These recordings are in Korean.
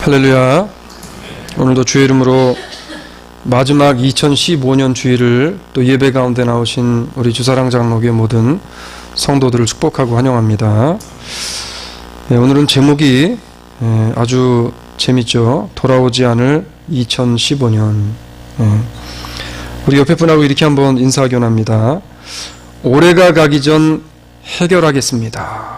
할렐루야. 오늘도 주의 이름으로 마지막 2015년 주일을 또 예배 가운데 나오신 우리 주사랑 장로교회 모든 성도들을 축복하고 환영합니다. 오늘은 제목이 아주 재밌죠. 돌아오지 않을 2015년. 우리 옆에 분하고 이렇게 한번 인사교환합니다. 올해가 가기 전 해결하겠습니다.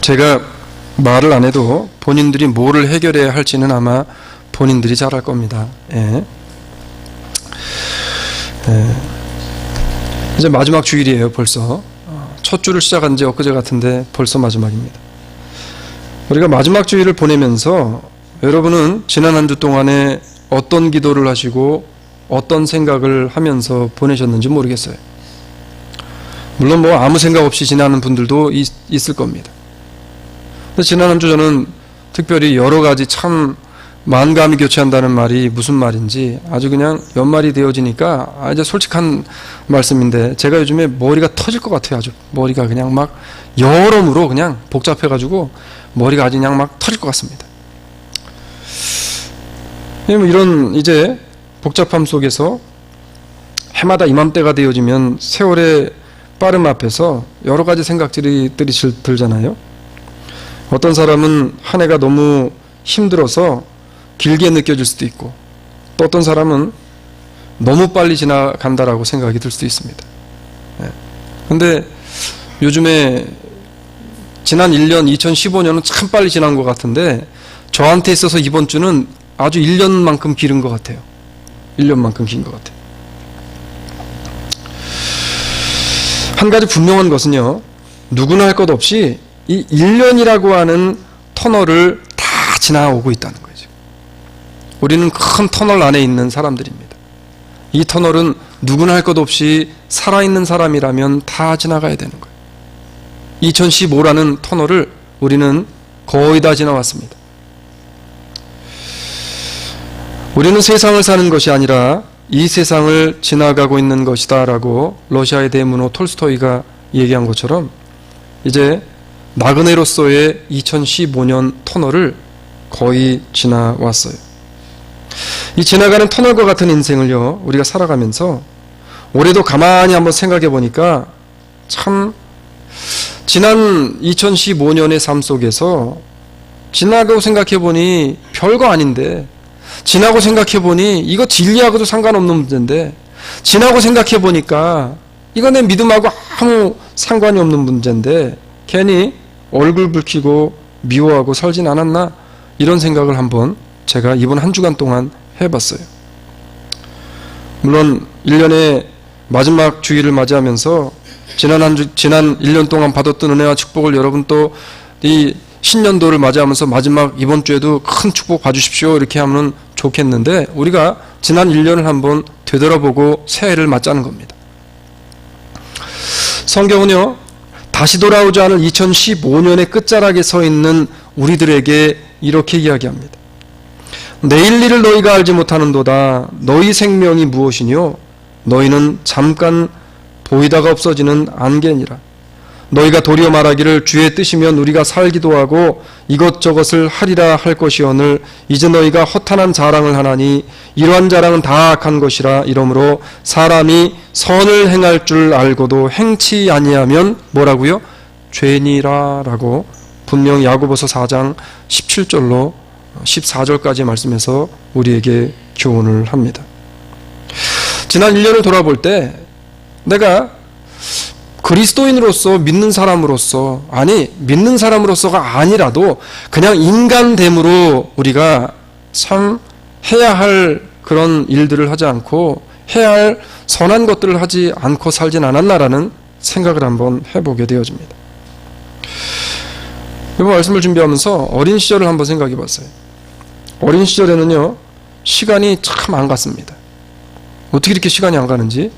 제가 말을 안 해도 본인들이 뭐를 해결해야 할지는 아마 본인들이 잘 알 겁니다. 이제 마지막 주일이에요. 벌써 첫 주를 시작한 지 엊그제 같은데 벌써 마지막입니다. 우리가 마지막 주일을 보내면서 여러분은 지난 한 주 동안에 어떤 기도를 하시고 어떤 생각을 하면서 보내셨는지 모르겠어요. 물론 뭐 아무 생각 없이 지나는 분들도 있을 겁니다. 지난 한 주 저는 특별히 여러 가지 참 만감이 교체한다는 말이 무슨 말인지 아주 그냥 연말이 되어지니까 이제 솔직한 말씀인데 제가 요즘에 머리가 터질 것 같아요. 아주 머리가 그냥 막 여러모로 그냥 복잡해가지고 머리가 아주 그냥 막 터질 것 같습니다. 이런 이제 복잡함 속에서 해마다 이맘때가 되어지면 세월의 빠름 앞에서 여러 가지 생각들이 들잖아요. 어떤 사람은 한 해가 너무 힘들어서 길게 느껴질 수도 있고 또 어떤 사람은 너무 빨리 지나간다라고 생각이 들 수도 있습니다. 근데 요즘에 지난 1년 2015년은 참 빨리 지난 것 같은데 저한테 있어서 이번 주는 아주 1년만큼 길은 것 같아요. 1년만큼 긴 것 같아요. 한 가지 분명한 것은요, 누구나 할 것 없이 이 1년이라고 하는 터널을 다 지나오고 있다는 거죠. 우리는 큰 터널 안에 있는 사람들입니다. 이 터널은 누구나 할 것 없이 살아있는 사람이라면 다 지나가야 되는 거예요. 2015라는 터널을 우리는 거의 다 지나왔습니다. 우리는 세상을 사는 것이 아니라 이 세상을 지나가고 있는 것이다 라고 러시아의 대문호 톨스토이가 얘기한 것처럼 이제 나그네로서의 2015년 터널을 거의 지나왔어요. 이 지나가는 터널과 같은 인생을요, 우리가 살아가면서 올해도 가만히 한번 생각해 보니까 참 지난 2015년의 삶 속에서 지나고 생각해 보니 별거 아닌데, 지나고 생각해 보니 이거 진리하고도 상관없는 문제인데, 지나고 생각해 보니까 이거 내 믿음하고 아무 상관이 없는 문제인데 괜히 얼굴 붉히고 미워하고 살진 않았나, 이런 생각을 한번 제가 이번 한 주간 동안 해봤어요. 물론 1년의 마지막 주일을 맞이하면서 지난 1년 동안 받았던 은혜와 축복을 여러분 또 이 신년도를 맞이하면서 마지막 이번 주에도 큰 축복 봐주십시오 이렇게 하면 좋겠는데, 우리가 지난 1년을 한번 되돌아보고 새해를 맞자는 겁니다. 성경은요, 다시 돌아오지 않을 2015년의 끝자락에 서 있는 우리들에게 이렇게 이야기합니다. 내일 일을 너희가 알지 못하는도다. 너희 생명이 무엇이뇨? 너희는 잠깐 보이다가 없어지는 안개니라. 너희가 도리어 말하기를 주의 뜻이면 우리가 살기도 하고 이것저것을 하리라 할 것이오늘 이제 너희가 허탄한 자랑을 하나니 이러한 자랑은 다 악한 것이라. 이러므로 사람이 선을 행할 줄 알고도 행치 아니하면 뭐라고요? 죄니라 라고 분명히 야고보서 4장 17절로 14절까지 말씀해서 우리에게 교훈을 합니다. 지난 1년을 돌아볼 때 내가 그리스도인으로서 믿는 사람으로서, 아니 믿는 사람으로서가 아니라도 그냥 인간됨으로 우리가 참 해야 할 그런 일들을 하지 않고 해야 할 선한 것들을 하지 않고 살진 않았나라는 생각을 한번 해보게 되어집니다. 이번 말씀을 준비하면서 어린 시절을 한번 생각해 봤어요. 어린 시절에는요, 시간이 참 안 갔습니다. 어떻게 이렇게 시간이 안 가는지,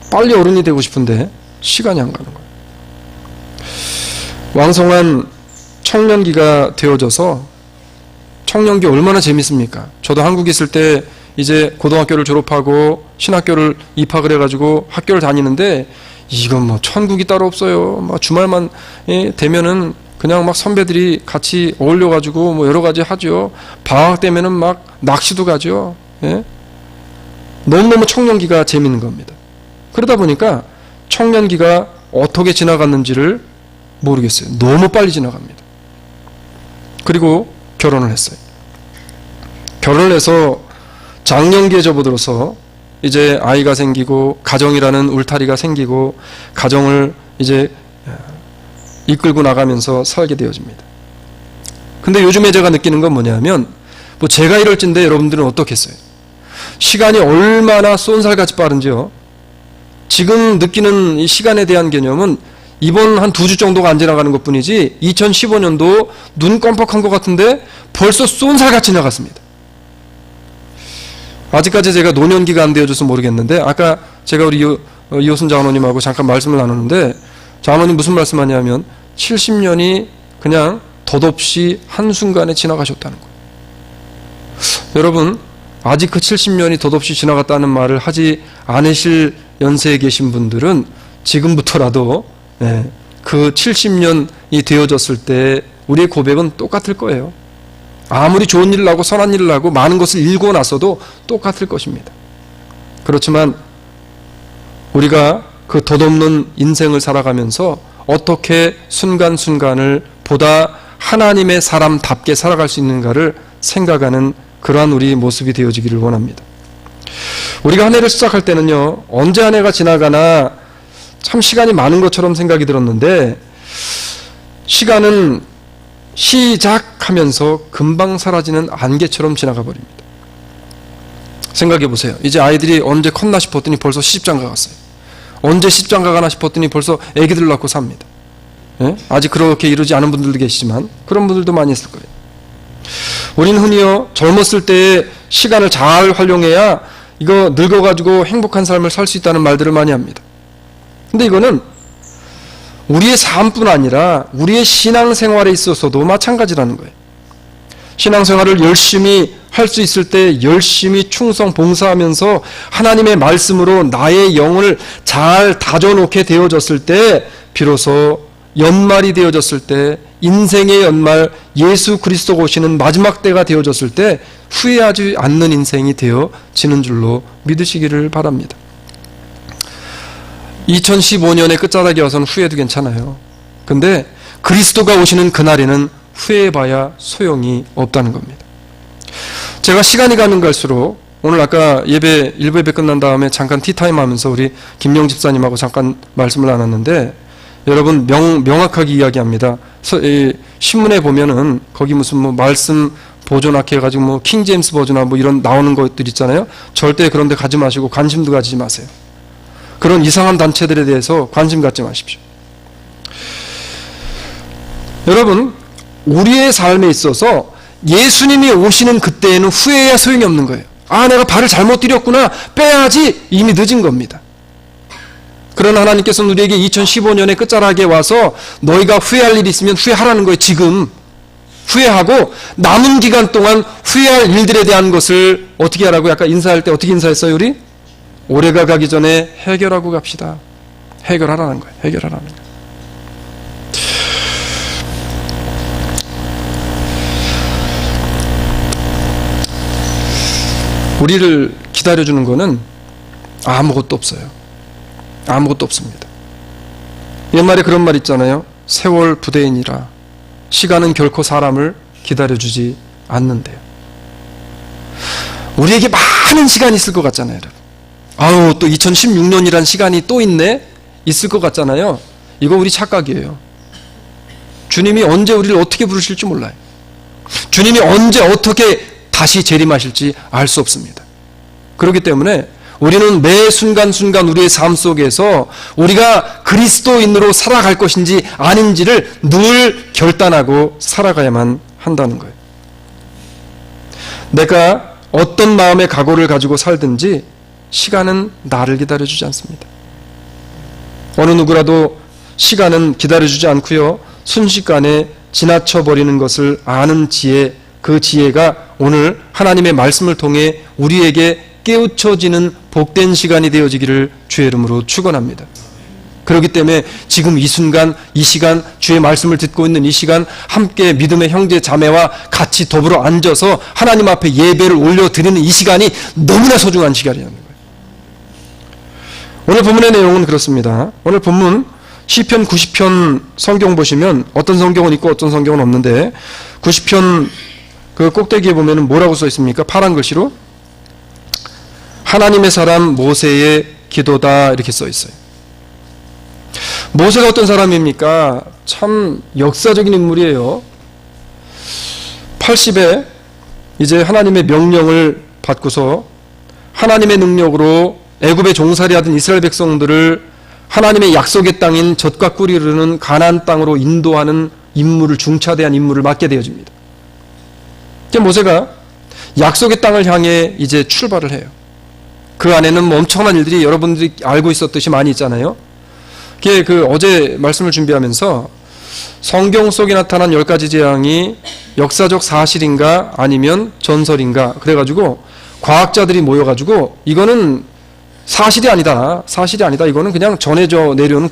빨리 어른이 되고 싶은데 시간이 안 가는 거예요. 왕성한 청년기가 되어져서, 청년기 얼마나 재밌습니까? 저도 한국에 있을 때 이제 고등학교를 졸업하고 신학교를 입학을 해가지고 학교를 다니는데 이건 뭐 천국이 따로 없어요. 막 주말만 되면은 그냥 막 선배들이 같이 어울려가지고 뭐 여러 가지 하죠. 방학 되면은 막 낚시도 가죠. 예? 너무너무 청년기가 재밌는 겁니다. 그러다 보니까 청년기가 어떻게 지나갔는지를 모르겠어요. 너무 빨리 지나갑니다. 그리고 결혼을 했어요. 결혼을 해서 장년기에 접어들어서 이제 아이가 생기고 가정이라는 울타리가 생기고 가정을 이제 이끌고 나가면서 살게 되어집니다. 근데 요즘에 제가 느끼는 건 뭐냐면 뭐 제가 이럴진데 여러분들은 어떻겠어요? 시간이 얼마나 쏜살같이 빠른지요. 지금 느끼는 이 시간에 대한 개념은 이번 한 2주 정도가 안 지나가는 것 뿐이지 2015년도 눈 껌뻑한 것 같은데 벌써 쏜살같이 지나갔습니다. 아직까지 제가 노년기가 안 되어줘서 모르겠는데 아까 제가 우리 이호순 장로님하고 잠깐 말씀을 나눴는데 장로님 무슨 말씀하냐면 70년이 그냥 덧없이 한순간에 지나가셨다는 거예요. 여러분 아직 그 70년이 덧없이 지나갔다는 말을 하지 않으실 연세에 계신 분들은 지금부터라도 그 70년이 되어졌을 때 우리의 고백은 똑같을 거예요. 아무리 좋은 일을 하고 선한 일을 하고 많은 것을 읽고 나서도 똑같을 것입니다. 그렇지만 우리가 그 덧없는 인생을 살아가면서 어떻게 순간순간을 보다 하나님의 사람답게 살아갈 수 있는가를 생각하는 그러한 우리 모습이 되어지기를 원합니다. 우리가 한 해를 시작할 때는요, 언제 한 해가 지나가나 참 시간이 많은 것처럼 생각이 들었는데 시간은 시작하면서 금방 사라지는 안개처럼 지나가 버립니다. 생각해 보세요. 이제 아이들이 언제 컸나 싶었더니 벌써 시집장가 갔어요. 언제 시집장가 가나 싶었더니 벌써 애기들 낳고 삽니다. 예? 아직 그렇게 이루지 않은 분들도 계시지만 그런 분들도 많이 있을 거예요. 우리는 흔히요 젊었을 때의 시간을 잘 활용해야 이거 늙어가지고 행복한 삶을 살 수 있다는 말들을 많이 합니다. 근데 이거는 우리의 삶뿐 아니라 우리의 신앙생활에 있어서도 마찬가지라는 거예요. 신앙생활을 열심히 할 수 있을 때 열심히 충성 봉사하면서 하나님의 말씀으로 나의 영혼을 잘 다져놓게 되어졌을 때 비로소 연말이 되어졌을 때 인생의 연말 예수 그리스도가 오시는 마지막 때가 되어졌을 때 후회하지 않는 인생이 되어지는 줄로 믿으시기를 바랍니다. 2015년의 끝자락에 와서는 후회도 괜찮아요. 근데 그리스도가 오시는 그날에는 후회해봐야 소용이 없다는 겁니다. 제가 시간이 가면 갈수록 오늘 아까 일부 예배 끝난 다음에 잠깐 티타임 하면서 우리 김영 집사님하고 잠깐 말씀을 나눴는데 여러분 명확하게 이야기합니다. 신문에 보면은 거기 무슨 뭐 말씀 보존학회 해가지고 뭐 킹제임스 버전이나 뭐 이런 나오는 것들 있잖아요. 절대 그런 데 가지 마시고 관심도 가지지 마세요. 그런 이상한 단체들에 대해서 관심 갖지 마십시오. 여러분 우리의 삶에 있어서 예수님이 오시는 그때에는 후회해야 소용이 없는 거예요. 아 내가 발을 잘못 들였구나 빼야지 이미 늦은 겁니다. 그러나 하나님께서는 우리에게 2015년의 끝자락에 와서 너희가 후회할 일이 있으면 후회하라는 거예요. 지금 후회하고 남은 기간 동안 후회할 일들에 대한 것을 어떻게 하라고 아까 인사할 때 어떻게 인사했어요 우리? 올해가 가기 전에 해결하고 갑시다. 해결하라는 거예요. 해결하라는 거예요. 우리를 기다려주는 거는 아무것도 없어요. 아무것도 없습니다. 옛말에 그런 말 있잖아요. 세월 부대인이라 시간은 결코 사람을 기다려주지 않는데요. 우리에게 많은 시간이 있을 것 같잖아요. 여러분. 아우 또 2016년이란 시간이 또 있네? 있을 것 같잖아요. 이거 우리 착각이에요. 주님이 언제 우리를 어떻게 부르실지 몰라요. 주님이 언제 어떻게 다시 재림하실지 알 수 없습니다. 그렇기 때문에 우리는 매 순간순간 우리의 삶 속에서 우리가 그리스도인으로 살아갈 것인지 아닌지를 늘 결단하고 살아가야만 한다는 거예요. 내가 어떤 마음의 각오를 가지고 살든지 시간은 나를 기다려주지 않습니다. 어느 누구라도 시간은 기다려주지 않고요. 순식간에 지나쳐버리는 것을 아는 지혜, 그 지혜가 오늘 하나님의 말씀을 통해 우리에게 깨우쳐지는 복된 시간이 되어지기를 주의 이름으로 축원합니다. 그렇기 때문에 지금 이 순간, 이 시간, 주의 말씀을 듣고 있는 이 시간 함께 믿음의 형제 자매와 같이 더불어 앉아서 하나님 앞에 예배를 올려드리는 이 시간이 너무나 소중한 시간이라는 거예요. 오늘 본문의 내용은 그렇습니다. 오늘 본문 시편 90편 성경 보시면 어떤 성경은 있고 어떤 성경은 없는데 90편 그 꼭대기에 보면 뭐라고 써 있습니까? 파란 글씨로 하나님의 사람 모세의 기도다 이렇게 써 있어요. 모세가 어떤 사람입니까? 참 역사적인 인물이에요. 80에 이제 하나님의 명령을 받고서 하나님의 능력으로 애굽에 종살이 하던 이스라엘 백성들을 하나님의 약속의 땅인 젖과 꿀이 흐르는 가나안 땅으로 인도하는 임무를 중차대한 임무를 맡게 되어집니다. 모세가 약속의 땅을 향해 이제 출발을 해요. 그 안에는 뭐 엄청난 일들이 여러분들이 알고 있었듯이 많이 있잖아요. 그 어제 말씀을 준비하면서 성경 속에 나타난 10가지 재앙이 역사적 사실인가 아니면 전설인가 그래가지고 과학자들이 모여가지고 이거는 사실이 아니다. 이거는 그냥 전해져 내려오는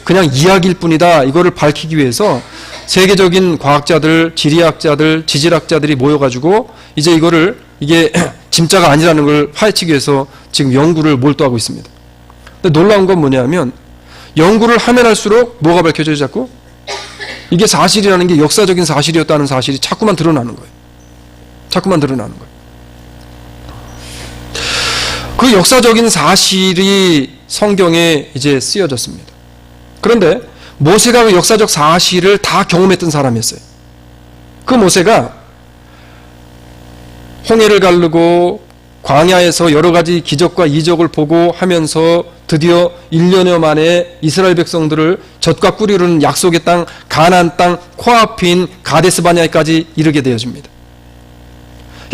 그냥 이야기일 뿐이다. 이거를 밝히기 위해서 세계적인 과학자들, 지리학자들, 지질학자들이 모여가지고 이제 이게 진짜가 아니라는 걸 파헤치기 위해서 지금 연구를 몰두하고 있습니다. 근데 놀라운 건 뭐냐면 연구를 하면 할수록 뭐가 밝혀져요 자꾸? 이게 사실이라는 게 역사적인 사실이었다는 사실이 자꾸만 드러나는 거예요. 그 역사적인 사실이 성경에 이제 쓰여졌습니다. 그런데 모세가 그 역사적 사실을 다 경험했던 사람이었어요. 그 모세가 홍해를 가르고 광야에서 여러 가지 기적과 이적을 보고 하면서 드디어 1년여 만에 이스라엘 백성들을 젖과 꿀이 흐르는 약속의 땅 가나안 땅 코앞인 가데스바네아까지 이르게 되어집니다.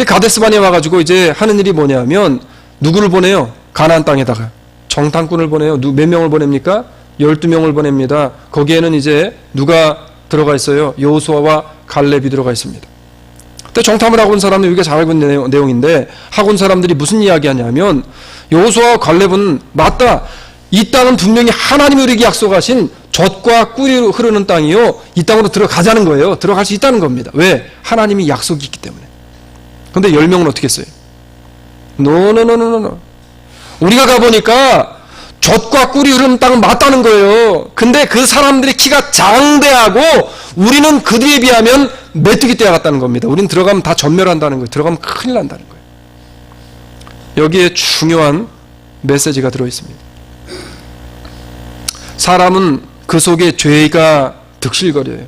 가데스바네아 와가지고 이제 하는 일이 뭐냐면 누구를 보내요? 가나안 땅에다가 정탐꾼을 보내요. 몇 명을 보냅니까? 12명을 보냅니다. 거기에는 이제 누가 들어가 있어요? 여호수아와 갈렙이 들어가 있습니다. 근데 정탐을 하고 온 사람은 우리가 잘 알고 있는 내용인데 하고 온 사람들이 무슨 이야기 하냐면 여호수아와 갈렙은 맞다. 이 땅은 분명히 하나님이 우리에게 약속하신 젖과 꿀이 흐르는 땅이요. 이 땅으로 들어가자는 거예요. 들어갈 수 있다는 겁니다. 왜? 하나님이 약속이 있기 때문에. 근데 10명은 어떻게 했어요? 노. 우리가 가보니까 젖과 꿀이 흐르는 땅은 맞다는 거예요. 근데 그 사람들의 키가 장대하고 우리는 그들에 비하면 메뚜기 떼와 같다는 겁니다. 우리는 들어가면 다 전멸한다는 거예요. 들어가면 큰일 난다는 거예요. 여기에 중요한 메시지가 들어있습니다. 사람은 그 속에 죄가 득실거려요.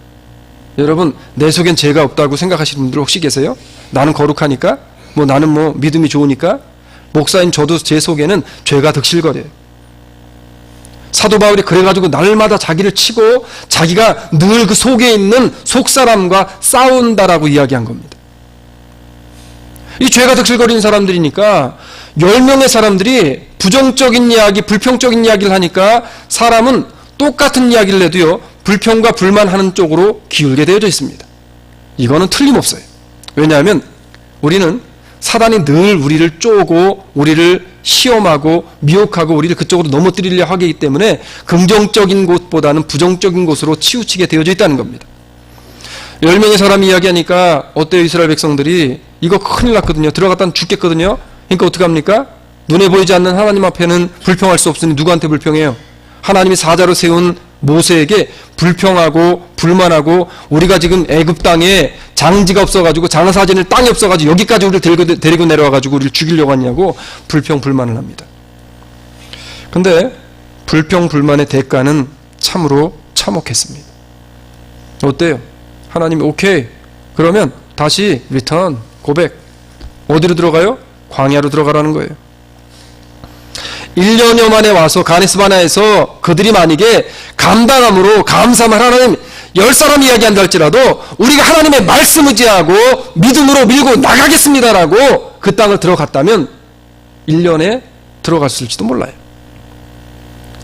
여러분 내 속엔 죄가 없다고 생각하시는 분들 혹시 계세요? 나는 거룩하니까? 나는 믿음이 좋으니까? 목사인 저도 제 속에는 죄가 득실거려요. 사도 바울이 그래가지고 날마다 자기를 치고 자기가 늘 그 속에 있는 속사람과 싸운다라고 이야기한 겁니다. 이 죄가 득실거리는 사람들이니까 10명의 사람들이 부정적인 이야기, 불평적인 이야기를 하니까 사람은 똑같은 이야기를 해도요 불평과 불만하는 쪽으로 기울게 되어져 있습니다. 이거는 틀림없어요. 왜냐하면 우리는 사단이 늘 우리를 쪼고 우리를 시험하고 미혹하고 우리를 그쪽으로 넘어뜨리려 하기 때문에 긍정적인 곳보다는 부정적인 곳으로 치우치게 되어져 있다는 겁니다. 10명의 사람이 이야기하니까 어때요? 이스라엘 백성들이 이거 큰일 났거든요. 들어갔다 죽겠거든요. 그러니까 어떻게 합니까? 눈에 보이지 않는 하나님 앞에는 불평할 수 없으니 누구한테 불평해요? 하나님이 사자로 세운 모세에게 불평하고 불만하고 우리가 지금 애굽 땅에 장지가 없어가지고 장사 지낼 땅이 없어가지고 여기까지 우리를 데리고 내려와가지고 우리를 죽이려고 하냐고 불평 불만을 합니다. 근데 불평 불만의 대가는 참으로 참혹했습니다. 어때요? 하나님이 오케이 그러면 다시 리턴 고백 어디로 들어가요? 광야로 들어가라는 거예요. 1년여 만에 와서 가데스바네아에서 그들이 만약에 감당함으로 감사만 하나님 10사람 이야기한다 할지라도 우리가 하나님의 말씀 의지하고 믿음으로 밀고 나가겠습니다라고 그 땅을 들어갔다면 1년에 들어갔을지도 몰라요.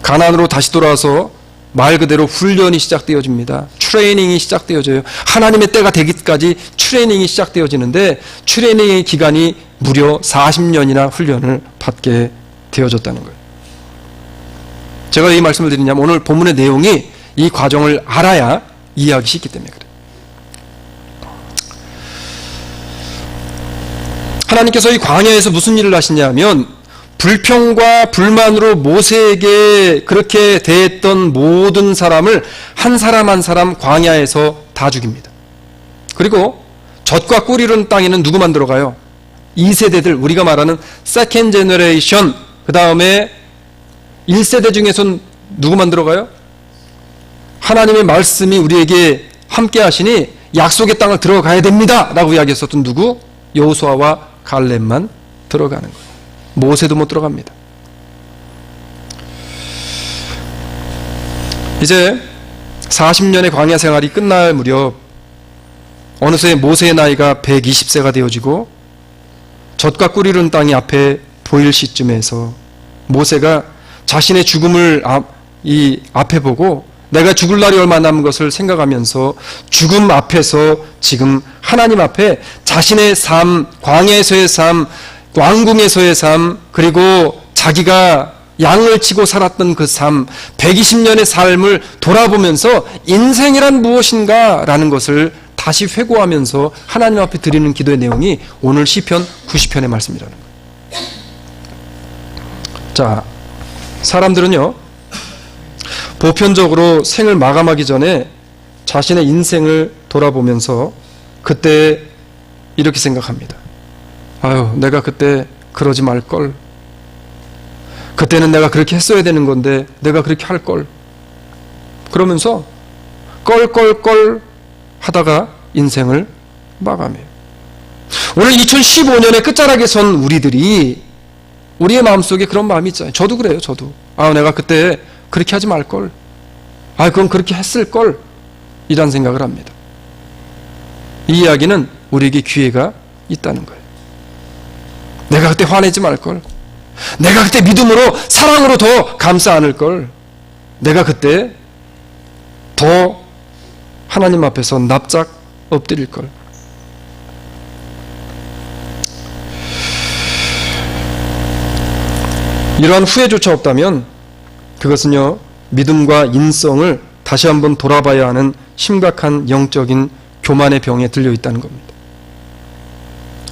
가나안으로 다시 돌아와서 말 그대로 훈련이 시작되어집니다. 트레이닝이 시작되어져요. 하나님의 때가 되기까지 트레이닝이 시작되어지는데 트레이닝의 기간이 무려 40년이나 훈련을 받게 되어졌다는 거예요. 제가 이 말씀을 드리냐면 오늘 본문의 내용이 이 과정을 알아야 이해하기 쉽기 때문에 그래요. 하나님께서 이 광야에서 무슨 일을 하시냐면 불평과 불만으로 모세에게 그렇게 대했던 모든 사람을 한 사람 한 사람 광야에서 다 죽입니다. 그리고 젖과 꿀 이루는 땅에는 누구만 들어가요? 2세대들, 우리가 말하는 세컨드 제너레이션, 그 다음에 1세대 중에선 누구만 들어가요? 하나님의 말씀이 우리에게 함께 하시니 약속의 땅을 들어가야 됩니다 라고 이야기했었던 누구? 여호수아와 갈렙만 들어가는 거예요. 모세도 못 들어갑니다. 이제 40년의 광야 생활이 끝날 무렵 어느새 모세의 나이가 120세가 되어지고 젖과 꿀 이루는 땅이 앞에 보일 시점에서 모세가 자신의 죽음을 앞에 보고 내가 죽을 날이 얼마 남은 것을 생각하면서 죽음 앞에서 지금 하나님 앞에 자신의 삶, 광야에서의 삶, 왕궁에서의 삶, 그리고 자기가 양을 치고 살았던 그 삶, 120년의 삶을 돌아보면서 인생이란 무엇인가 라는 것을 다시 회고하면서 하나님 앞에 드리는 기도의 내용이 오늘 시편 90편의 말씀이라는 거예요. 자, 사람들은요 보편적으로 생을 마감하기 전에 자신의 인생을 돌아보면서 그때 이렇게 생각합니다. 아유, 내가 그때 그러지 말걸. 그때는 내가 그렇게 했어야 되는 건데 내가 그렇게 할걸. 그러면서 껄껄껄 하다가 인생을 마감해요. 오늘 2015년의 끝자락에 선 우리들이 우리의 마음속에 그런 마음이 있잖아요. 저도 그래요. 저도. 아, 내가 그때 그렇게 하지 말걸. 아, 그건 그렇게 했을걸. 이란 생각을 합니다. 이 이야기는 우리에게 기회가 있다는 거예요. 내가 그때 화내지 말걸. 내가 그때 믿음으로 사랑으로 더 감싸 안을걸. 내가 그때 더 하나님 앞에서 납작 엎드릴걸. 이러한 후회조차 없다면 그것은요 믿음과 인성을 다시 한번 돌아봐야 하는 심각한 영적인 교만의 병에 들려 있다는 겁니다.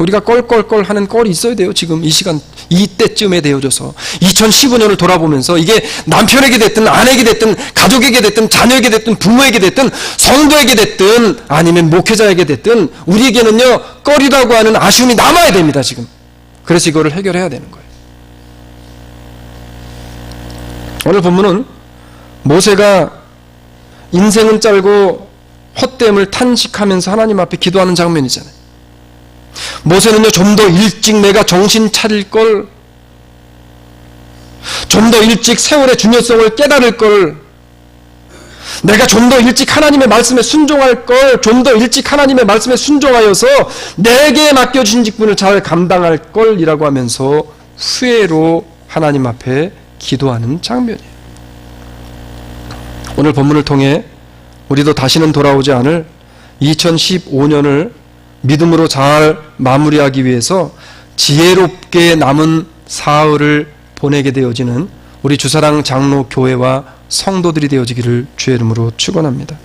우리가 껄껄껄 하는 껄이 있어야 돼요. 지금 이 시간 이때쯤에 되어져서 2015년을 돌아보면서 이게 남편에게 됐든 아내에게 됐든 가족에게 됐든 자녀에게 됐든 부모에게 됐든 성도에게 됐든 아니면 목회자에게 됐든 우리에게는요 껄이라고 하는 아쉬움이 남아야 됩니다. 지금. 그래서 이거를 해결해야 되는 거예요. 오늘 본문은 모세가 인생은 짧고 헛됨을 탄식하면서 하나님 앞에 기도하는 장면이잖아요. 모세는요 좀 더 일찍 내가 정신 차릴 걸, 좀 더 일찍 세월의 중요성을 깨달을 걸, 내가 좀 더 일찍 하나님의 말씀에 순종할 걸, 좀 더 일찍 하나님의 말씀에 순종하여서 내게 맡겨주신 직분을 잘 감당할 걸 이라고 하면서 후회로 하나님 앞에 기도하는 장면이에요. 오늘 본문을 통해 우리도 다시는 돌아오지 않을 2015년을 믿음으로 잘 마무리하기 위해서 지혜롭게 남은 사흘을 보내게 되어지는 우리 주사랑 장로교회와 성도들이 되어지기를 주의 이름으로 축원합니다.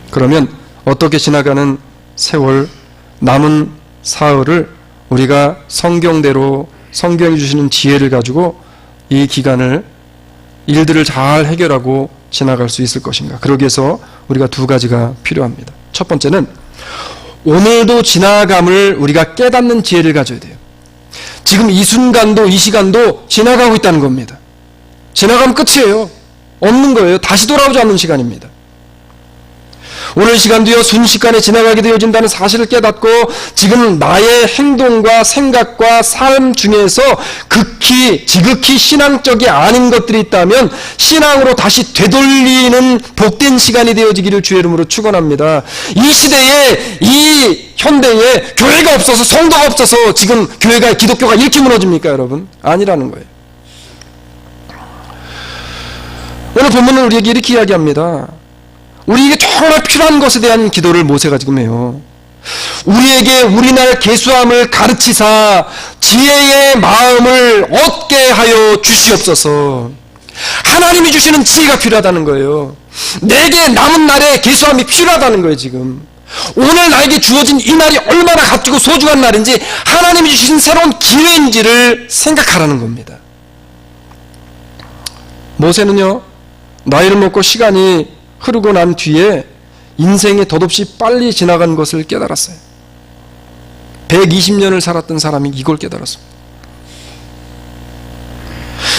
그러면 어떻게 지나가는 세월, 남은 사흘을 우리가 성경대로 성경이 주시는 지혜를 가지고 이 기간을 일들을 잘 해결하고 지나갈 수 있을 것인가. 그러기 위해서 우리가 두 가지가 필요합니다. 첫 번째는 오늘도 지나감을 우리가 깨닫는 지혜를 가져야 돼요. 지금 이 순간도 이 시간도 지나가고 있다는 겁니다. 지나가면 끝이에요. 없는 거예요. 다시 돌아오지 않는 시간입니다. 오늘 시간도요 순식간에 지나가게 되어진다는 사실을 깨닫고 지금 나의 행동과 생각과 삶 중에서 지극히 신앙적이 아닌 것들이 있다면 신앙으로 다시 되돌리는 복된 시간이 되어지기를 주의 이름으로 축원합니다. 이 시대에 이 현대에 교회가 없어서 성도가 없어서 지금 기독교가 이렇게 무너집니까 여러분? 아니라는 거예요. 오늘 본문은 우리에게 이렇게 이야기합니다. 우리에게 정말 필요한 것에 대한 기도를 모세가 지금 해요. 우리에게 우리날 계수함을 가르치사 지혜의 마음을 얻게 하여 주시옵소서. 하나님이 주시는 지혜가 필요하다는 거예요. 내게 남은 날에 계수함이 필요하다는 거예요. 지금 오늘 나에게 주어진 이 날이 얼마나 값지고 소중한 날인지, 하나님이 주신 새로운 기회인지를 생각하라는 겁니다. 모세는요, 나이를 먹고 시간이 흐르고 난 뒤에 인생이 덧없이 빨리 지나간 것을 깨달았어요. 120년을 살았던 사람이 이걸 깨달았습니다.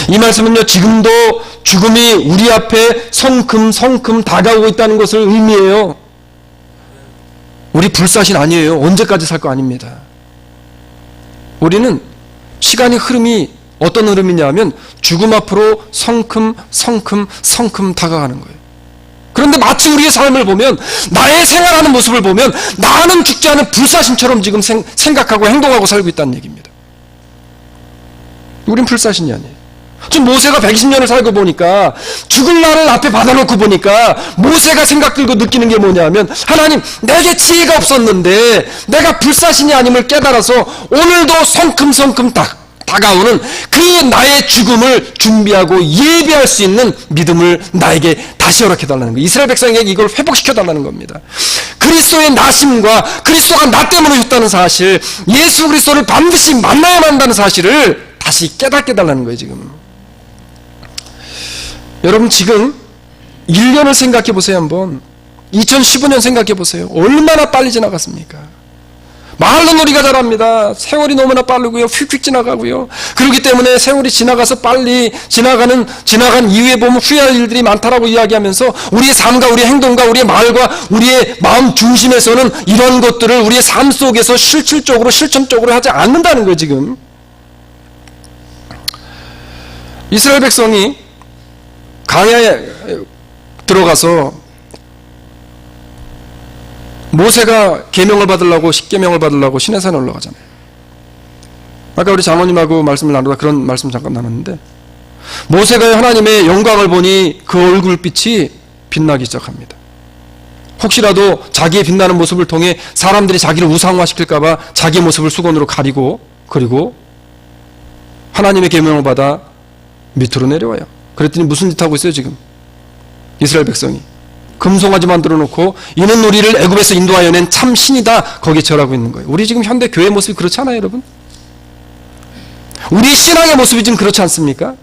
이 말씀은요, 지금도 죽음이 우리 앞에 성큼성큼 다가오고 있다는 것을 의미해요. 우리 불사신 아니에요. 언제까지 살 거 아닙니다. 우리는 시간의 흐름이 어떤 흐름이냐 하면 죽음 앞으로 성큼 다가가는 거예요. 그런데 마치 우리의 삶을 보면, 나의 생활하는 모습을 보면 나는 죽지 않은 불사신처럼 지금 생각하고 행동하고 살고 있다는 얘기입니다. 우린 불사신이 아니에요. 지금 모세가 120년을 살고 보니까, 죽을 날을 앞에 받아놓고 보니까 모세가 생각 들고 느끼는 게 뭐냐면, 하나님, 내게 지혜가 없었는데 내가 불사신이 아님을 깨달아서 오늘도 성큼성큼 다가오는 그 나의 죽음을 준비하고 예비할 수 있는 믿음을 나에게 다시 허락해달라는 거예요. 이스라엘 백성에게 이걸 회복시켜달라는 겁니다. 그리스도의 나심과 그리스도가 나 때문에 오셨다는 사실, 예수 그리스도를 반드시 만나야만 한다는 사실을 다시 깨닫게 해달라는 거예요. 지금 여러분, 지금 1년을 생각해 보세요. 한번 2015년 생각해 보세요. 얼마나 빨리 지나갔습니까? 말로는 우리가 잘합니다. 세월이 너무나 빠르고요, 휙휙 지나가고요. 그렇기 때문에 세월이 지나가서 빨리 지나간 이후에 보면 후회할 일들이 많다라고 이야기하면서, 우리의 삶과 우리의 행동과 우리의 말과 우리의 마음 중심에서는 이런 것들을 우리의 삶 속에서 실천적으로 하지 않는다는 거예요. 지금 이스라엘 백성이 광야에 들어가서 모세가 계명을 받으려고, 10계명을 받으려고 시내산에 올라가잖아요. 아까 우리 장로님하고 말씀을 나누다 그런 말씀 잠깐 나눴는데, 모세가 하나님의 영광을 보니 그 얼굴빛이 빛나기 시작합니다. 혹시라도 자기의 빛나는 모습을 통해 사람들이 자기를 우상화시킬까봐 자기의 모습을 수건으로 가리고, 그리고 하나님의 계명을 받아 밑으로 내려와요. 그랬더니 무슨 짓 하고 있어요? 지금 이스라엘 백성이 금송아지 만들어 놓고, 이는 우리를 애굽에서 인도하여 낸 참 신이다, 거기에 절하고 있는 거예요. 우리 지금 현대 교회 모습이 그렇지 않아요, 여러분? 우리 신앙의 모습이 지금 그렇지 않습니까?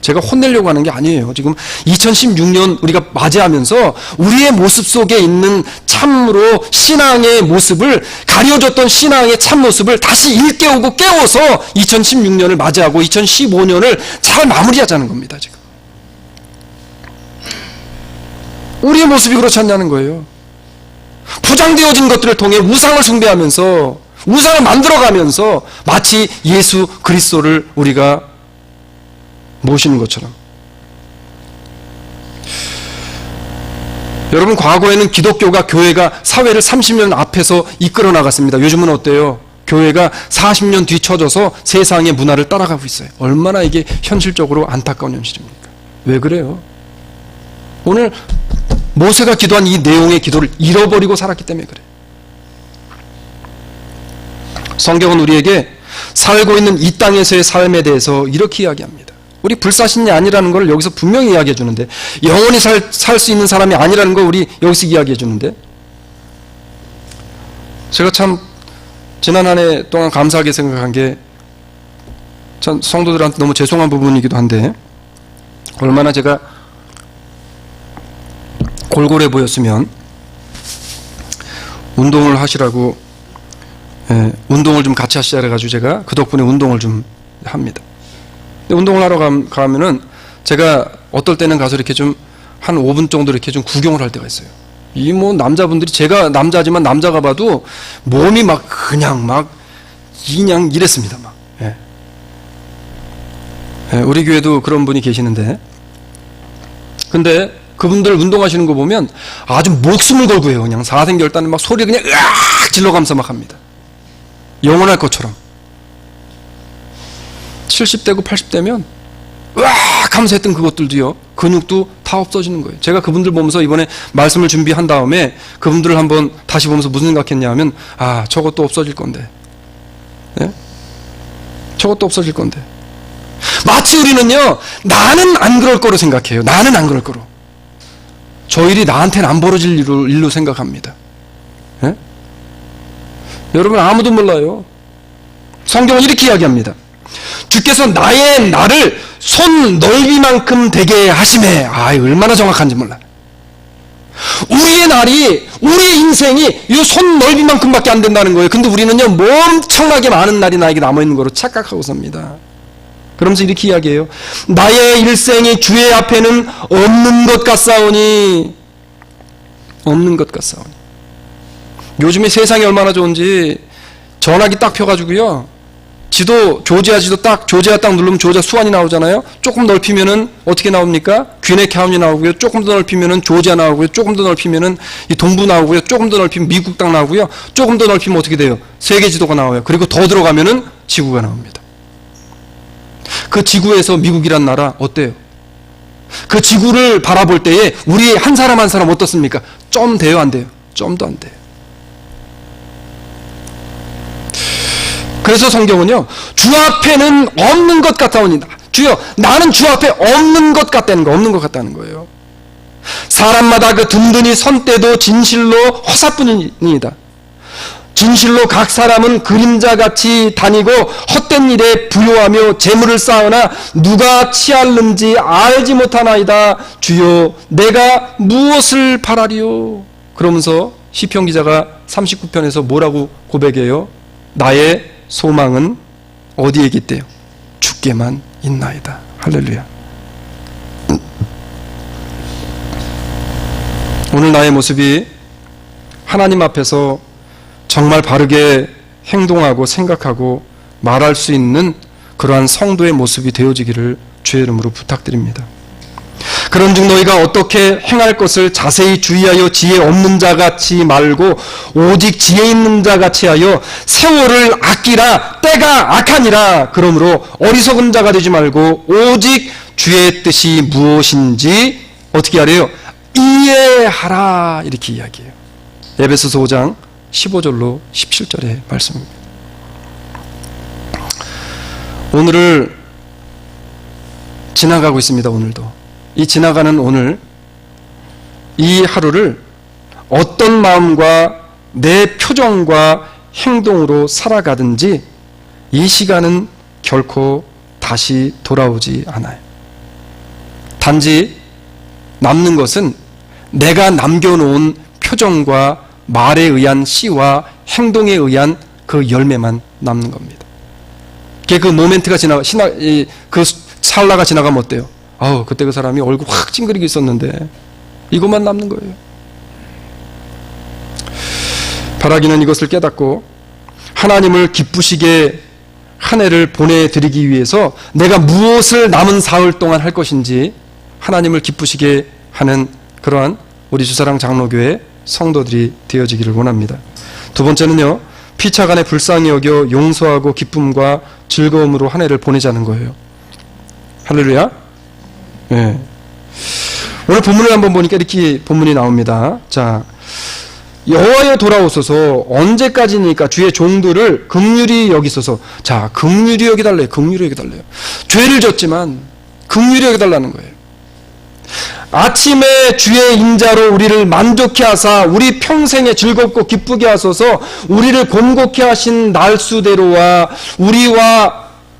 제가 혼내려고 하는 게 아니에요. 지금 2016년 우리가 맞이하면서 우리의 모습 속에 있는 참으로 신앙의 모습을, 가려졌던 신앙의 참모습을 다시 일깨우고 깨워서 2016년을 맞이하고 2015년을 잘 마무리하자는 겁니다. 지금 우리의 모습이 그렇지 않냐는 거예요. 포장되어진 것들을 통해 우상을 숭배하면서, 우상을 만들어가면서 마치 예수 그리스도를 우리가 모시는 것처럼. 여러분, 과거에는 기독교가, 교회가 사회를 30년 앞에서 이끌어 나갔습니다. 요즘은 어때요? 교회가 40년 뒤처져서 세상의 문화를 따라가고 있어요. 얼마나 이게 현실적으로 안타까운 현실입니까? 왜 그래요? 오늘 모세가 기도한 이 내용의 기도를 잃어버리고 살았기 때문에 그래요. 성경은 우리에게 살고 있는 이 땅에서의 삶에 대해서 이렇게 이야기합니다. 우리 불사신이 아니라는 걸 여기서 분명히 이야기해 주는데, 영원히 살 수 있는 사람이 아니라는 걸 우리 여기서 이야기해 주는데, 제가 참 지난 한 해 동안 감사하게 생각한 게, 참 성도들한테 너무 죄송한 부분이기도 한데, 얼마나 제가 골골해 보였으면 운동을 하시라고, 운동을 좀 같이 하시자 그래가지고 제가 그 덕분에 운동을 좀 합니다. 근데 운동을 하러 가면은 제가 어떨 때는 가서 이렇게 좀 한 5분 정도 이렇게 좀 구경을 할 때가 있어요. 이 뭐 남자분들이, 제가 남자지만 남자가 봐도 몸이 막 그냥 이랬습니다. 막. 우리 교회도 그런 분이 계시는데, 근데 그분들 운동하시는 거 보면 아주 목숨을 걸고 해요. 그냥 사생결단을 막 소리 그냥 으악 질러가면서 막 합니다. 영원할 것처럼. 70대고 80대면 으악 하면서 했던 그것들도요, 근육도 다 다 없어지는 거예요. 제가 그분들 보면서 이번에 말씀을 준비한 다음에 그분들을 한번 다시 보면서 무슨 생각했냐 하면, 아, 저것도 없어질 건데. 예? 저것도 없어질 건데. 마치 우리는요, 나는 안 그럴 거로 생각해요. 나는 안 그럴 거로. 저 일이 나한테는 안 벌어질 일로 생각합니다. 예? 여러분, 아무도 몰라요. 성경은 이렇게 이야기합니다. 주께서 나를 손 넓이만큼 되게 하시매. 아, 얼마나 정확한지 몰라. 우리의 날이, 우리의 인생이 이 손 넓이만큼밖에 안 된다는 거예요. 근데 우리는요, 엄청나게 많은 날이 나에게 남아있는 거로 착각하고 삽니다. 그러면서 이렇게 이야기해요. 나의 일생이 주의 앞에는 없는 것 같사오니. 없는 것 같사오니. 요즘에 세상이 얼마나 좋은지 전화기 딱 펴가지고요, 조지아 지도 조지아 딱 누르면 조지아 수완이 나오잖아요. 조금 넓히면은 어떻게 나옵니까? 귀네 카운티 나오고요. 조금 더 넓히면은 조지아 나오고요. 조금 더 넓히면은 이 동부 나오고요. 조금 더 넓히면 미국 딱 나오고요. 조금 더 넓히면 어떻게 돼요? 세계 지도가 나와요. 그리고 더 들어가면은 지구가 나옵니다. 그 지구에서 미국이란 나라 어때요? 그 지구를 바라볼 때에 우리 한 사람 한 사람 어떻습니까? 좀 돼요, 안 돼요? 좀도 안 돼요. 그래서 성경은요, 주 앞에는 없는 것 같다오니, 주여, 나는 주 앞에 없는 것 같다는 거, 없는 것 같다는 거예요. 사람마다 그 든든히 선 때도 진실로 허사뿐이니이다. 진실로 각 사람은 그림자같이 다니고 헛된 일에 부요하며 재물을 쌓으나 누가 취할는지 알지 못하나이다. 주여, 내가 무엇을 바라리요? 그러면서 시편 기자가 39편에서 뭐라고 고백해요? 나의 소망은 어디에 있대요? 주께만 있나이다. 할렐루야. 오늘 나의 모습이 하나님 앞에서 정말 바르게 행동하고 생각하고 말할 수 있는 그러한 성도의 모습이 되어지기를 주의 이름으로 부탁드립니다. 그런즉 너희가 어떻게 행할 것을 자세히 주의하여 지혜 없는 자같이 말고 오직 지혜 있는 자같이 하여 세월을 아끼라. 때가 악하니라. 그러므로 어리석은 자가 되지 말고 오직 주의 뜻이 무엇인지 어떻게 하래요? 이해하라. 이렇게 이야기해요. 에베소서 5장 15절로 17절의 말씀입니다. 오늘을 지나가고 있습니다. 오늘도. 이 지나가는 오늘, 이 하루를 어떤 마음과 내 표정과 행동으로 살아가든지 이 시간은 결코 다시 돌아오지 않아요. 단지 남는 것은 내가 남겨놓은 표정과 말에 의한 씨와 행동에 의한 그 열매만 남는 겁니다. 그 모멘트가 그 찰나가 지나가면 어때요? 아우, 그때 그 사람이 얼굴 확 찡그리고 있었는데 이것만 남는 거예요. 바라기는 이것을 깨닫고 하나님을 기쁘시게 한 해를 보내드리기 위해서 내가 무엇을 남은 사흘 동안 할 것인지 하나님을 기쁘시게 하는 그러한 우리 주사랑 장로교회 성도들이 되어지기를 원합니다. 두 번째는요, 피차간에 불쌍히 여겨 용서하고 기쁨과 즐거움으로 한 해를 보내자는 거예요. 할렐루야. 네. 오늘 본문을 한번 보니까 이렇게 본문이 나옵니다. 자, 여호와여 돌아오소서. 언제까지니까 주의 종들을 긍휼히 여기소서. 자, 긍휼히 여기달래요. 긍휼히 여기달래요. 죄를 졌지만 긍휼히 여기달라는 거예요. 아침에 주의 인자로 우리를 만족케 하사 우리 평생에 즐겁고 기쁘게 하소서. 우리를 곤곡케 하신 날수대로와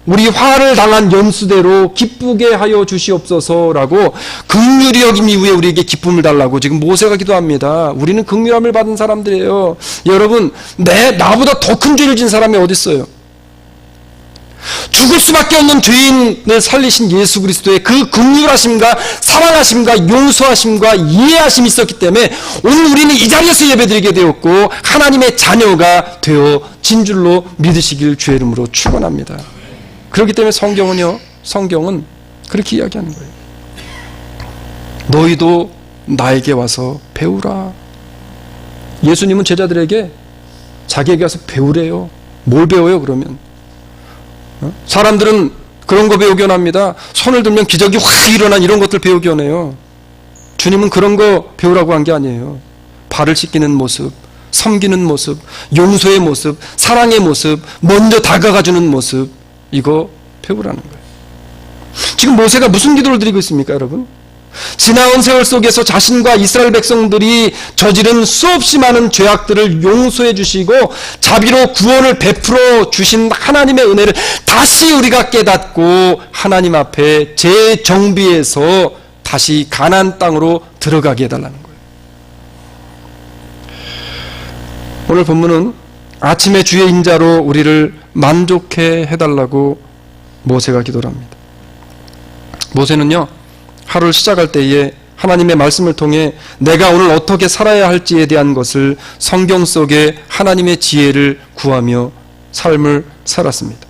우리 화를 당한 연수대로 기쁘게 하여 주시옵소서라고 긍휼히 여김 이후에 우리에게 기쁨을 달라고 지금 모세가 기도합니다. 우리는 긍휼함을 받은 사람들이에요. 여러분, 나보다 더 큰 죄를 진 사람이 어디 있어요? 죽을 수밖에 없는 죄인을 살리신 예수 그리스도의 그 긍휼하심과 사랑하심과 용서하심과 이해하심이 있었기 때문에 오늘 우리는 이 자리에서 예배드리게 되었고 하나님의 자녀가 되어진 줄로 믿으시길 주의 이름으로 축원합니다. 그렇기 때문에 성경은 그렇게 이야기하는 거예요. 너희도 나에게 와서 배우라. 예수님은 제자들에게 자기에게 와서 배우래요. 뭘 배워요 그러면? 사람들은 그런 거 배우기 원합니다. 손을 들면 기적이 확 일어난 이런 것들 배우기 원해요. 주님은 그런 거 배우라고 한 게 아니에요. 발을 씻기는 모습, 섬기는 모습, 용서의 모습, 사랑의 모습, 먼저 다가가주는 모습, 이거 배우라는 거예요. 지금 모세가 무슨 기도를 드리고 있습니까, 여러분? 지나온 세월 속에서 자신과 이스라엘 백성들이 저지른 수없이 많은 죄악들을 용서해 주시고 자비로 구원을 베풀어 주신 하나님의 은혜를 다시 우리가 깨닫고 하나님 앞에 재정비해서 다시 가나안 땅으로 들어가게 해달라는 거예요. 오늘 본문은 아침에 주의 인자로 우리를 만족해 해달라고 모세가 기도를 합니다. 모세는요, 하루를 시작할 때에 하나님의 말씀을 통해 내가 오늘 어떻게 살아야 할지에 대한 것을 성경 속에 하나님의 지혜를 구하며 삶을 살았습니다.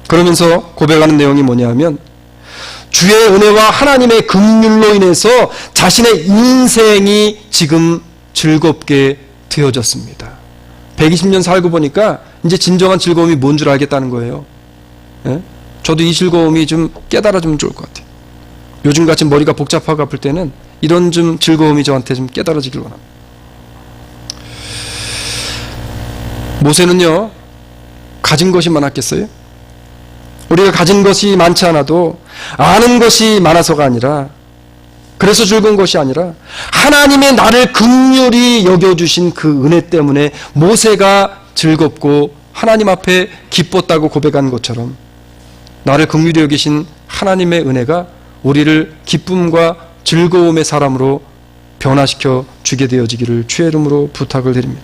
그러면서 고백하는 내용이 뭐냐 하면 주의 은혜와 하나님의 긍휼로 인해서 자신의 인생이 지금 즐겁게 되어졌습니다. 120년 살고 보니까 이제 진정한 즐거움이 뭔 줄 알겠다는 거예요. 예? 저도 이 즐거움이 좀 깨달아주면 좋을 것 같아요. 요즘같이 머리가 복잡하고 아플 때는 이런 좀 즐거움이 저한테 좀 깨달아지길 원합니다. 모세는요, 가진 것이 많았겠어요? 우리가 가진 것이 많지 않아도 아는 것이 많아서가 아니라, 그래서 즐거운 것이 아니라 하나님의 나를 긍휼히 여겨주신 그 은혜 때문에 모세가 즐겁고 하나님 앞에 기뻤다고 고백한 것처럼 나를 긍휼히 여기신 하나님의 은혜가 우리를 기쁨과 즐거움의 사람으로 변화시켜 주게 되어지기를 주의 이름으로 부탁을 드립니다.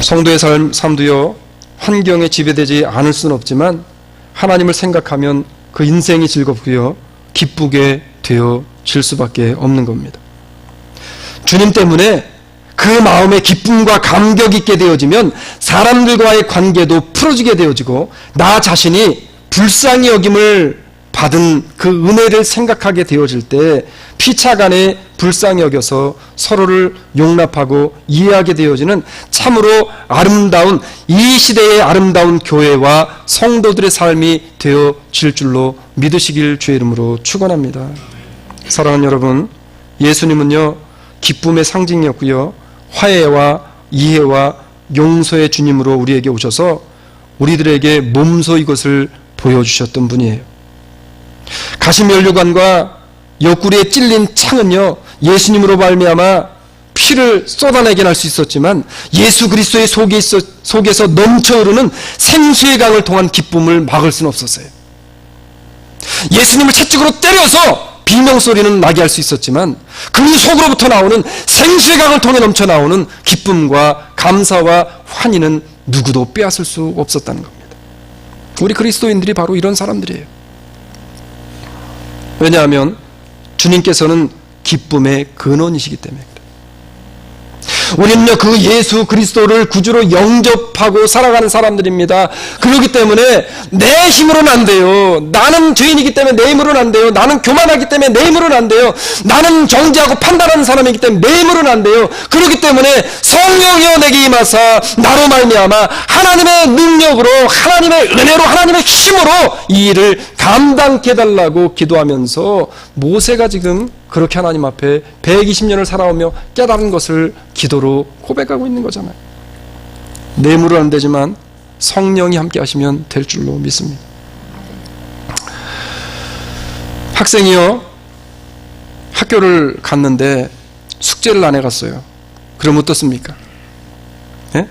성도의 삶도요, 환경에 지배되지 않을 수는 없지만 하나님을 생각하면 그 인생이 즐겁고요, 기쁘게 되어질 수밖에 없는 겁니다. 주님 때문에 그 마음에 기쁨과 감격 있게 되어지면 사람들과의 관계도 풀어지게 되어지고 나 자신이 불쌍히 여김을 받은 그 은혜를 생각하게 되어질 때 피차간에 불쌍히 여겨서 서로를 용납하고 이해하게 되어지는 참으로 아름다운, 이 시대의 아름다운 교회와 성도들의 삶이 되어질 줄로 믿으시길 주의 이름으로 축원합니다. 사랑하는 여러분, 예수님은요, 기쁨의 상징이었고요, 화해와 이해와 용서의 주님으로 우리에게 오셔서 우리들에게 몸소 이것을 보여주셨던 분이에요. 가시면류관과 옆구리에 찔린 창은요, 예수님으로 말미암아 피를 쏟아내게 할 수 있었지만 예수 그리스도의 속에서 넘쳐 흐르는 생수의 강을 통한 기쁨을 막을 수는 없었어요. 예수님을 채찍으로 때려서 비명소리는 나게 할 수 있었지만 그 속으로부터 나오는 생수의 강을 통해 넘쳐 나오는 기쁨과 감사와 환희는 누구도 빼앗을 수 없었다는 겁니다. 우리 그리스도인들이 바로 이런 사람들이에요. 왜냐하면 주님께서는 기쁨의 근원이시기 때문에 그래요. 우리는요, 그 예수 그리스도를 구주로 영접하고 살아가는 사람들입니다. 그렇기 때문에 내 힘으로는 안 돼요. 나는 죄인이기 때문에 내 힘으로는 안 돼요. 나는 교만하기 때문에 내 힘으로는 안 돼요. 나는 정죄하고 판단하는 사람이기 때문에 내 힘으로는 안 돼요. 그렇기 때문에 성령이여 내게 임하사 나로 말미암아 하나님의 능력으로, 하나님의 은혜로, 하나님의 힘으로 이 일을 감당케 해달라고 기도하면서 모세가 지금 그렇게 하나님 앞에 120년을 살아오며 깨달은 것을 기도로 고백하고 있는 거잖아요. 내 힘으로는 안 되지만 성령이 함께 하시면 될 줄로 믿습니다. 학생이요, 학교를 갔는데 숙제를 안 해갔어요. 그럼 어떻습니까? 예?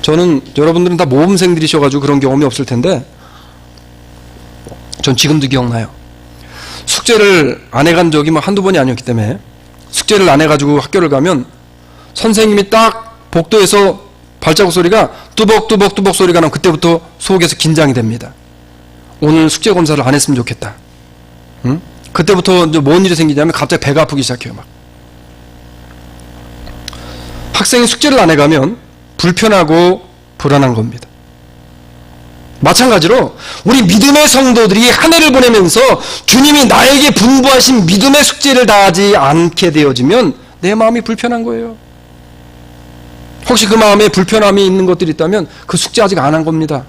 저는, 여러분들은 다 모범생들이셔가지고 그런 경험이 없을 텐데 전 지금도 기억나요. 숙제를 안 해간 적이 뭐 한두 번이 아니었기 때문에 숙제를 안 해가지고 학교를 가면 선생님이 딱 복도에서 발자국 소리가 뚜벅뚜벅뚜벅 소리가 나면 그때부터 속에서 긴장이 됩니다. 오늘 숙제 검사를 안 했으면 좋겠다. 응? 그때부터 이제 뭔 일이 생기냐면 갑자기 배가 아프기 시작해요. 막. 학생이 숙제를 안 해가면 불편하고 불안한 겁니다. 마찬가지로 우리 믿음의 성도들이 한 해를 보내면서 주님이 나에게 분부하신 믿음의 숙제를 다하지 않게 되어지면 내 마음이 불편한 거예요. 혹시 그 마음에 불편함이 있는 것들이 있다면 그 숙제 아직 안 한 겁니다.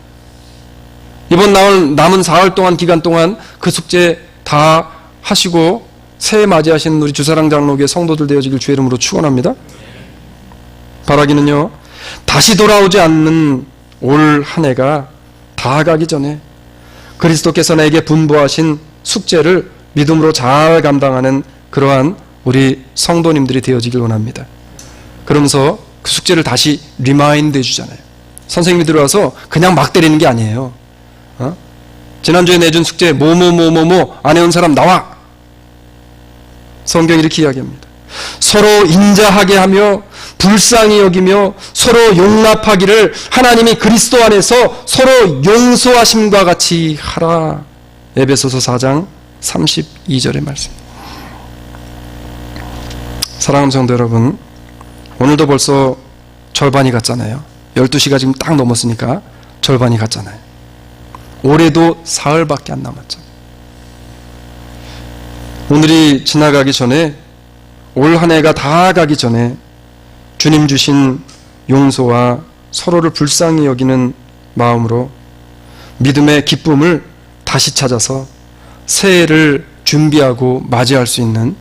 이번 남은 사흘 동안 기간 동안 그 숙제 다 하시고 새해 맞이하시는 우리 주사랑 장로교회 성도들 되어지길 주의 이름으로 축원합니다. 바라기는요, 다시 돌아오지 않는 올 한 해가 다 가기 전에 그리스도께서 내게 분부하신 숙제를 믿음으로 잘 감당하는 그러한 우리 성도님들이 되어지길 원합니다. 그러면서 그 숙제를 다시 리마인드 해주잖아요. 선생님이 들어와서 그냥 막 때리는 게 아니에요. 지난주에 내준 숙제 뭐뭐뭐뭐뭐 안 해온 사람 나와. 성경이 이렇게 이야기합니다. 서로 인자하게 하며 불쌍히 여기며 서로 용납하기를 하나님이 그리스도 안에서 서로 용서하심과 같이 하라. 에베소서 4장 32절의 말씀. 사랑하는 성도 여러분, 오늘도 벌써 절반이 갔잖아요. 12시가 지금 딱 넘었으니까 절반이 갔잖아요. 올해도 사흘밖에 안 남았죠. 오늘이 지나가기 전에, 올 한 해가 다 가기 전에 주님 주신 용서와 서로를 불쌍히 여기는 마음으로 믿음의 기쁨을 다시 찾아서 새해를 준비하고 맞이할 수 있는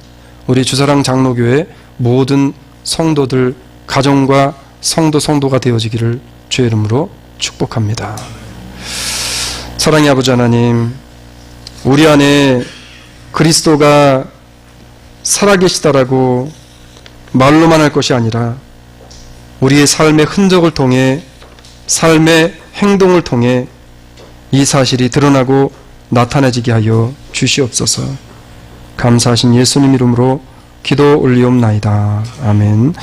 우리 주사랑 장로교회 모든 성도들, 가정과 성도가 되어지기를 주의 이름으로 축복합니다. 사랑의 아버지 하나님, 우리 안에 그리스도가 살아계시다라고 말로만 할 것이 아니라 우리의 삶의 흔적을 통해, 삶의 행동을 통해 이 사실이 드러나고 나타내지게 하여 주시옵소서. 감사하신 예수님 이름으로 기도 올리옵나이다. 아멘.